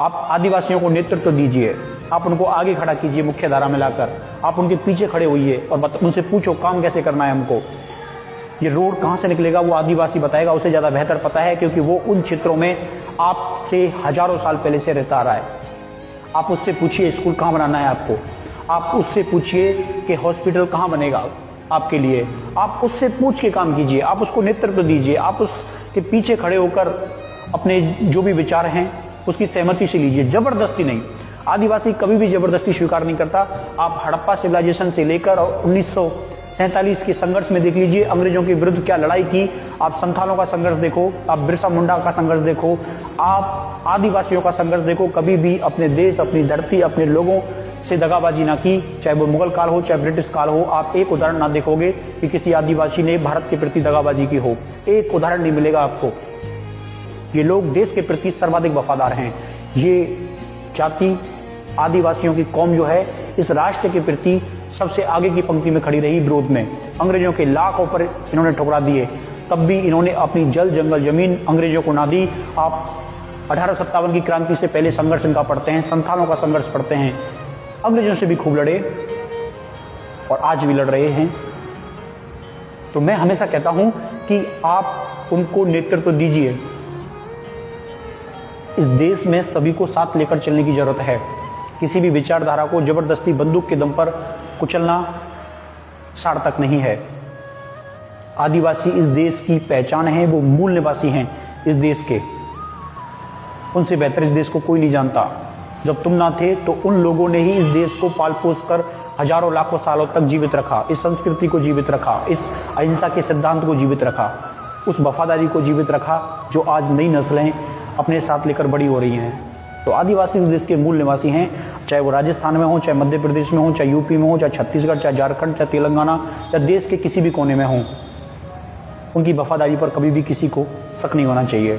आप आदिवासियों को नेतृत्व दीजिए, आप उनको आगे खड़ा कीजिए मुख्य धारा में लाकर, आप उनके पीछे खड़े होइए और उनसे पूछो काम कैसे करना है हमको। ये रोड कहाँ से निकलेगा वो आदिवासी बताएगा, उसे ज़्यादा बेहतर पता है, क्योंकि वो उन क्षेत्रों में आपसे हजारों साल पहले से रहता आ रहा है। आप उससे पूछिए स्कूल कहाँ बनाना है आपको, आप उससे पूछिए कि हॉस्पिटल कहाँ बनेगा आपके लिए, आप उससे पूछ के काम कीजिए, आप उसको नेतृत्व दीजिए, आप उसके पीछे खड़े होकर अपने जो भी विचार हैं उसकी सहमति से लीजिए, जबरदस्ती नहीं। आदिवासी कभी भी जबरदस्ती स्वीकार नहीं करता। आप हड़प्पा सिविलाइजेशन से लेकर 1947 के संघर्ष में देख लीजिए, अंग्रेजों के विरुद्ध क्या लड़ाई की। आप संथालों का संघर्ष देखो, आप बिरसा मुंडा का संघर्ष देखो, आप आदिवासियों का संघर्ष देखो। कभी भी अपने देश, अपनी धरती, अपने लोगों से दगाबाजी ना की, चाहे वो मुगल काल हो, चाहे ब्रिटिश काल हो। आप एक उदाहरण ना देखोगे कि किसी आदिवासी ने भारत के प्रति दगाबाजी की हो, एक उदाहरण नहीं मिलेगा आपको। ये लोग देश के प्रति सर्वाधिक वफादार हैं। ये जाति आदिवासियों की कौम जो है इस राष्ट्र के प्रति सबसे आगे की पंक्ति में खड़ी रही विरोध में। अंग्रेजों के लाखों पर इन्होंने ठुकरा दिए, तब भी इन्होंने अपनी जल जंगल जमीन अंग्रेजों को ना दी। आप 1857 की क्रांति से पहले संघर्ष इनका पढ़ते हैं, संथालों का संघर्ष पढ़ते हैं, अंग्रेजों से भी खूब लड़े और आज भी लड़ रहे हैं। तो मैं हमेशा कहता हूं कि आप उनको नेतृत्व दीजिए। इस देश में सभी को साथ लेकर चलने की जरूरत है। किसी भी विचारधारा को जबरदस्ती बंदूक के दम पर कुचलना सार्थक नहीं है। आदिवासी इस देश की पहचान है, वो मूल निवासी हैं इस देश के। उनसे बेहतर इस देश को कोई नहीं जानता। जब तुम ना थे तो उन लोगों ने ही इस देश को पाल पोस कर हजारों लाखों सालों तक जीवित रखा, इस संस्कृति को जीवित रखा, इस अहिंसा के सिद्धांत को जीवित रखा, उस वफादारी को जीवित रखा जो आज नई नस्लें अपने साथ लेकर बड़ी हो रही हैं। तो आदिवासी इस देश के मूल निवासी हैं, चाहे वो राजस्थान में हो, चाहे मध्य प्रदेश में हो, चाहे यूपी में हो, चाहे छत्तीसगढ़, चाहे झारखंड, चाहे तेलंगाना, या देश के किसी भी कोने में हो। उनकी वफादारी पर कभी भी किसी को शक नहीं होना चाहिए।